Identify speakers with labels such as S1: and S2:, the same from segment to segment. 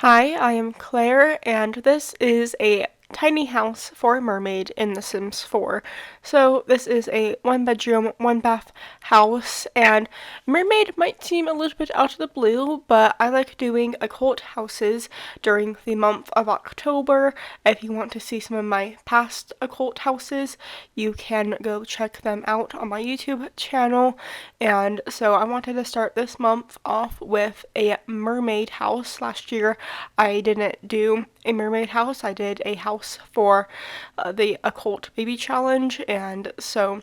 S1: Hi, I am Claire, and this is a tiny house for a mermaid in The Sims 4. So this is a one bedroom, one bath house, and mermaid might seem a little bit out of the blue, but I like doing occult houses during the month of October. If you want to see some of my past occult houses, you can go check them out on my YouTube channel. And so I wanted to start this month off with a mermaid house. Last year I didn't do a mermaid house, I did a house for the occult baby challenge, and so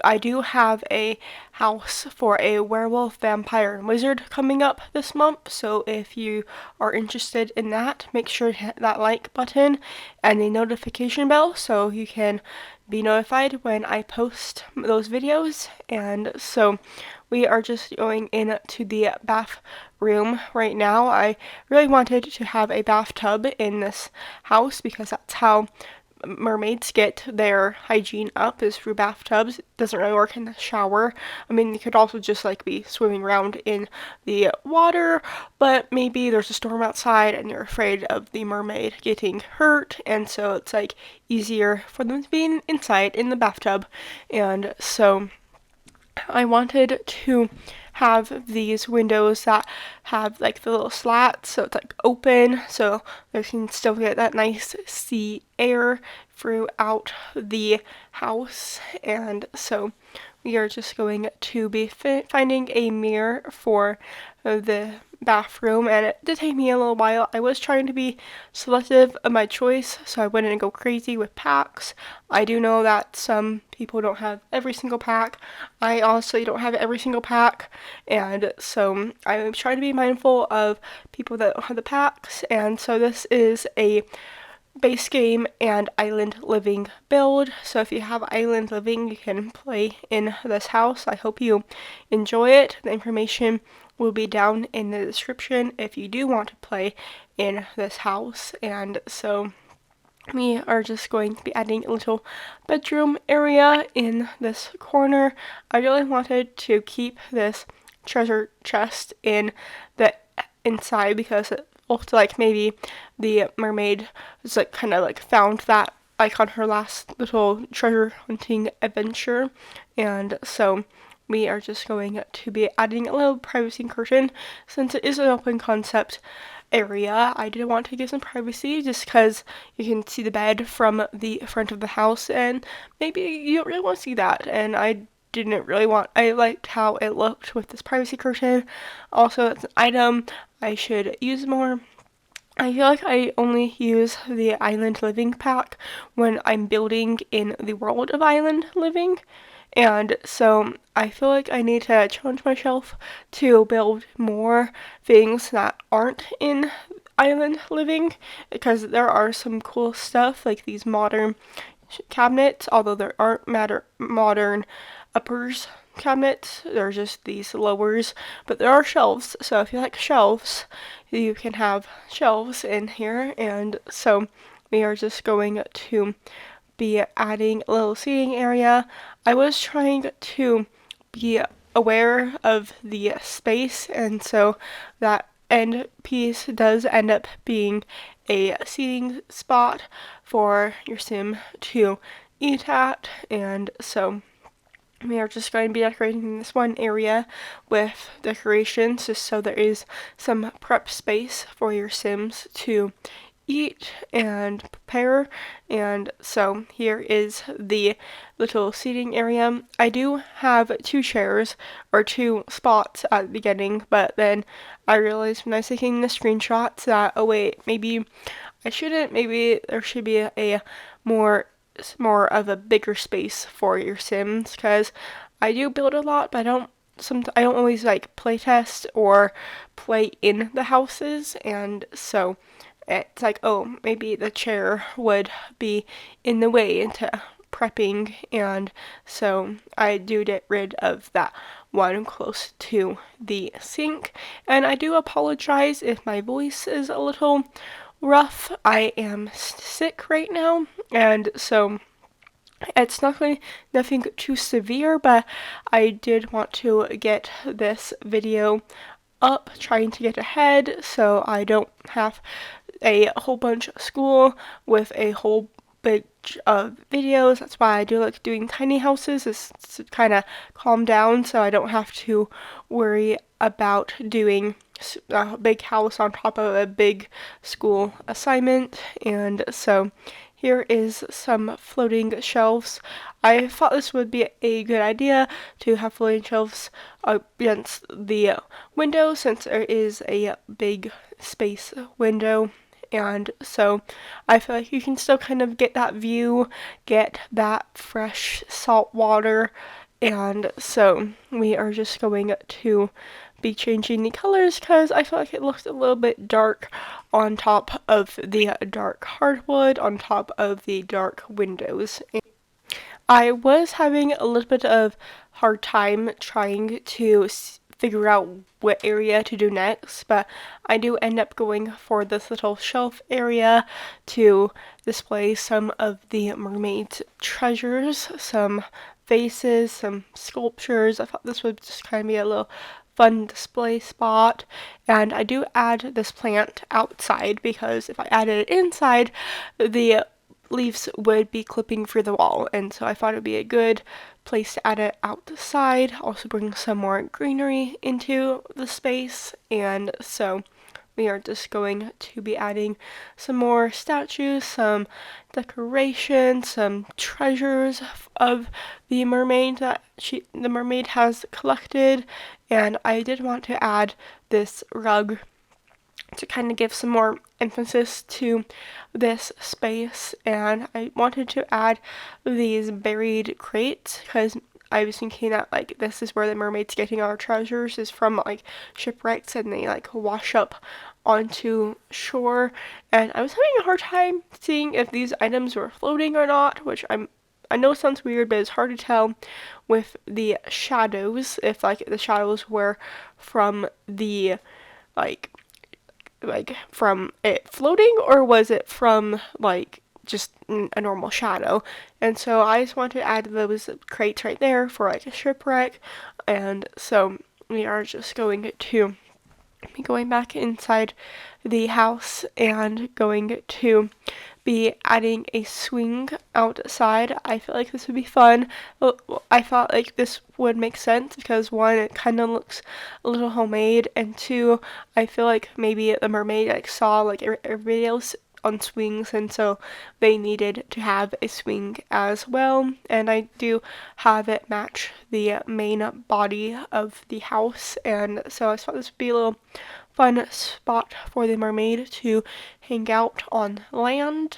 S1: I do have a house for a werewolf, vampire, and wizard coming up this month, so if you are interested in that, make sure to hit that like button and the notification bell so you can be notified when I post those videos. And so we are just going into the bathroom right now. I really wanted to have a bathtub in this house because that's how mermaids get their hygiene up, is through bathtubs. It doesn't really work in the shower. I mean, you could also just like be swimming around in the water, but maybe there's a storm outside and you're afraid of the mermaid getting hurt, and so it's like easier for them to be inside in the bathtub. And so I wanted to have these windows that have like the little slats, so it's like open, so they can still get that nice sea air throughout the house. And so we are just going to be finding a mirror for the bathroom, and it did take me a little while. I was trying to be selective of my choice so I wouldn't go crazy with packs. I do know that some people don't have every single pack. I honestly don't have every single pack, and so I'm trying to be mindful of people that don't have the packs. And so this is a base game and island living build, so if you have island living you can play in this house. I hope you enjoy it. The information will be down in the description if you do want to play in this house. And so we are just going to be adding a little bedroom area in this corner. I really wanted to keep this treasure chest in the inside because it looked like maybe the mermaid was like kind of like found that like on her last little treasure hunting adventure. And so we are just going to be adding a little privacy curtain since it is an open concept area. I did want to give some privacy just because you can see the bed from the front of the house, and maybe you don't really want to see that, and I liked how it looked with this privacy curtain. Also, it's an item I should use more. I feel like I only use the Island Living pack when I'm building in the world of Island Living, and so I feel like I need to challenge myself to build more things that aren't in Island Living, because there are some cool stuff like these modern cabinets, although there aren't modern uppers cabinets, they're just these lowers, but there are shelves, so if you like shelves, you can have shelves in here. And so we are just going to be adding a little seating area. I was trying to be aware of the space, and so that end piece does end up being a seating spot for your sim to eat at. And so we are just going to be decorating this one area with decorations just so there is some prep space for your sims to eat and prepare. And so here is the little seating area. I do have two chairs or two spots at the beginning, but then I realized when I was taking the screenshots that, oh wait, maybe I shouldn't, maybe there should be a more of a bigger space for your sims, because I do build a lot, but I don't always like play test or play in the houses. And so it's like, oh, maybe the chair would be in the way into prepping, and so I do get rid of that one close to the sink. And I do apologize if my voice is a little rough. I am sick right now, and so it's nothing too severe, but I did want to get this video up trying to get ahead so I don't have a whole bunch of school with a whole bunch of videos. That's why I do like doing tiny houses, is to kind of calm down so I don't have to worry about doing a big house on top of a big school assignment. And so here is some floating shelves. I thought this would be a good idea to have floating shelves against the window since there is a big space window. And so I feel like you can still kind of get that view, get that fresh salt water. And so we are just going to be changing the colors because I feel like it looks a little bit dark on top of the dark hardwood, on top of the dark windows. I was having a little bit of hard time trying to figure out what area to do next, but I do end up going for this little shelf area to display some of the mermaid's treasures, some vases, some sculptures. I thought this would just kind of be a little fun display spot. And I do add this plant outside because if I added it inside, the leaves would be clipping through the wall, and so I thought it would be a good place to add it outside, also bring some more greenery into the space. And so we are just going to be adding some more statues, some decorations, some treasures of the mermaid that the mermaid has collected. And I did want to add this rug to kind of give some more emphasis to this space, and I wanted to add these buried crates because I was thinking that like this is where the mermaid's getting our treasures, is from like shipwrecks, and they like wash up onto shore. And I was having a hard time seeing if these items were floating or not, which I know it sounds weird, but it's hard to tell with the shadows if like the shadows were from the like from it floating or was it from like just a normal shadow. And so I just wanted to add those crates right there for like a shipwreck. And so we are just going to be going back inside the house and going to be adding a swing outside. I feel like this would be fun. I thought like this would make sense because one, it kind of looks a little homemade, and two, I feel like maybe the mermaid like saw like everybody else on swings, and so they needed to have a swing as well. And I do have it match the main body of the house, and so I thought this would be a little fun spot for the mermaid to hang out on land.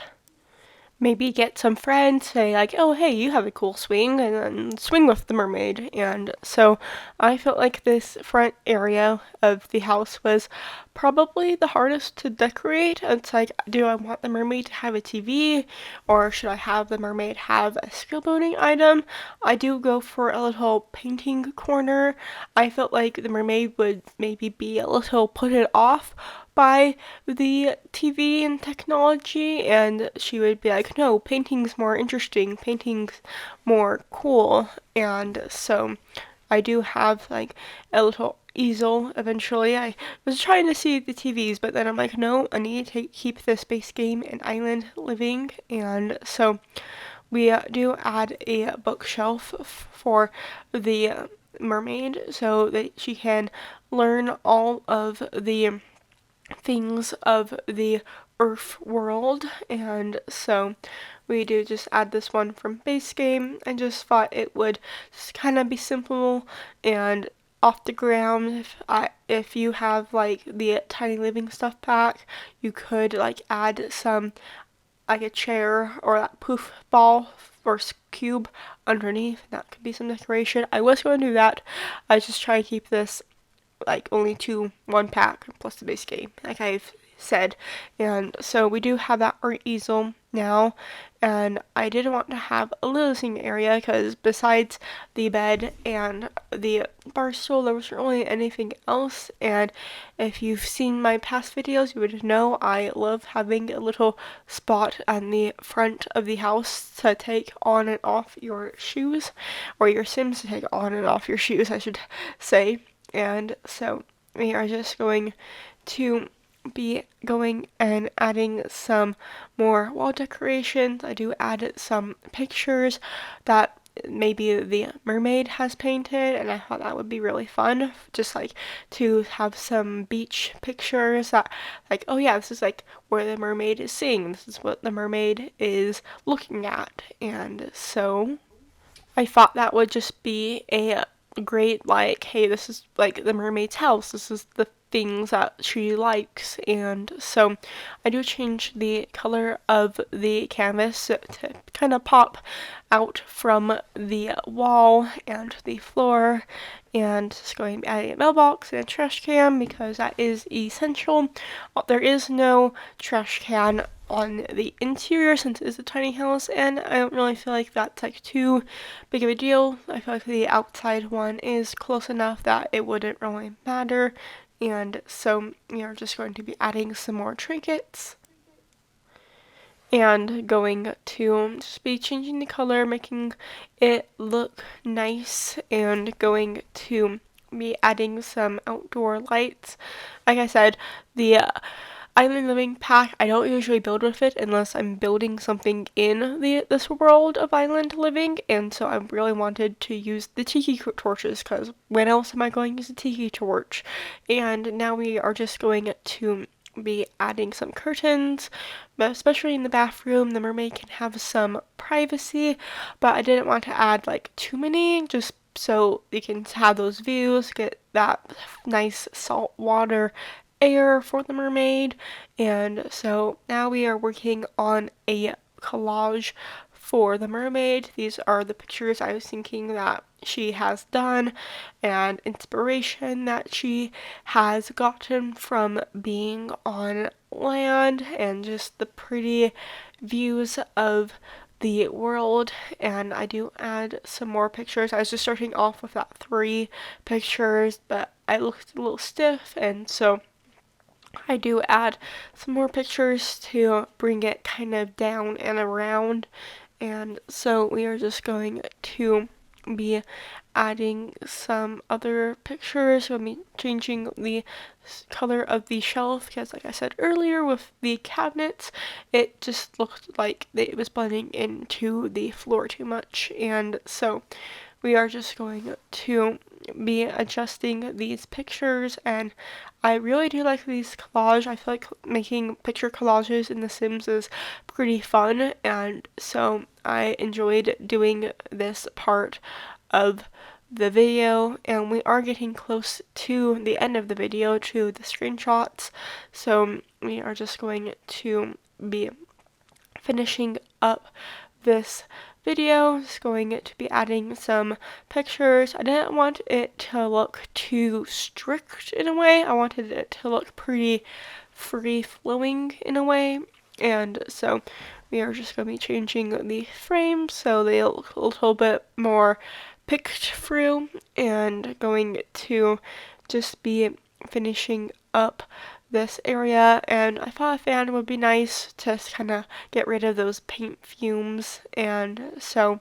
S1: Maybe get some friends, say like, oh hey, you have a cool swing, and then swing with the mermaid. And so I felt like this front area of the house was probably the hardest to decorate. It's like, do I want the mermaid to have a TV, or should I have the mermaid have a skill building item? I do go for a little painting corner. I felt like the mermaid would maybe be a little put it off by the TV and technology, and she would be like, no, painting's more interesting, painting's more cool. And so I do have like a little easel eventually. I was trying to see the TVs, but then I'm like, no, I need to keep this base game and island living. And so we do add a bookshelf for the mermaid so that she can learn all of the things of the Earth world. And so we do just add this one from base game. I just thought it would just kind of be simple and off the ground. If you have like the Tiny Living stuff pack, you could like add some like a chair or that poof ball or cube underneath. That could be some decoration. I was going to do that. I was just trying to keep this like only one pack plus the base game, like I've said. And so we do have that art easel now, and I did want to have a little sitting area because besides the bed and the bar stool, there wasn't really anything else. And if you've seen my past videos, you would know I love having a little spot on the front of the house to take on and off your shoes, or your Sims to take on and off your shoes, I should say. And so we are just going to be going and adding some more wall decorations. I do add some pictures that maybe the mermaid has painted, and I thought that would be really fun, just like to have some beach pictures that, like, oh yeah, this is like where the mermaid is seeing, this is what the mermaid is looking at. And so I thought that would just be a great, like, hey, this is like the mermaid's house. This is the things that she likes. And so I do change the color of the canvas to kind of pop out from the wall and the floor. And just going to add a mailbox and a trash can because that is essential. There is no trash can on the interior since it is a tiny house, and I don't really feel like that's like too big of a deal. I feel like the outside one is close enough that it wouldn't really matter. And so we are just going to be adding some more trinkets and going to just be changing the color, making it look nice, and going to be adding some outdoor lights. Like I said, the Island Living pack, I don't usually build with it unless I'm building something in this world of Island Living, and so I really wanted to use the tiki torches because when else am I going to use a tiki torch? And now we are just going to be adding some curtains, but especially in the bathroom, the mermaid can have some privacy, but I didn't want to add like too many, just so you can have those views, get that nice salt water air for the mermaid. And so now we are working on a collage for the mermaid. These are the pictures I was thinking that she has done and inspiration that she has gotten from being on land and just the pretty views of the world. And I do add some more pictures. I was just starting off with that 3 pictures, but I looked a little stiff, and so I do add some more pictures to bring it kind of down and around. And so we are just going to be adding some other pictures. We'll be changing the color of the shelf because, like I said earlier, with the cabinets, it just looked like it was blending into the floor too much. And so we are just going to be adjusting these pictures, and I really do like these collage. I feel like making picture collages in The Sims is pretty fun, and so I enjoyed doing this part of the video, and we are getting close to the end of the video, to the screenshots, so we are just going to be finishing up this video. Is going to be adding some pictures. I didn't want it to look too strict in a way. I wanted it to look pretty free-flowing in a way, and so we are just going to be changing the frames so they look a little bit more picked through, and going to just be finishing up this area. And I thought a fan would be nice to kind of get rid of those paint fumes, and so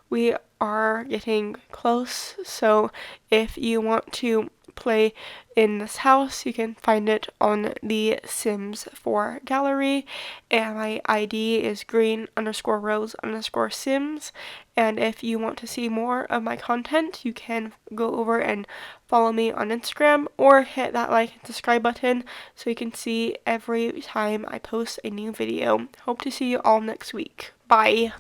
S1: we are getting close. So if you want to play in this house, you can find it on the Sims 4 gallery, and my ID is green_rose_sims. And if you want to see more of my content, you can go over and follow me on Instagram or hit that like and subscribe button so you can see every time I post a new video. Hope to see you all next week. Bye!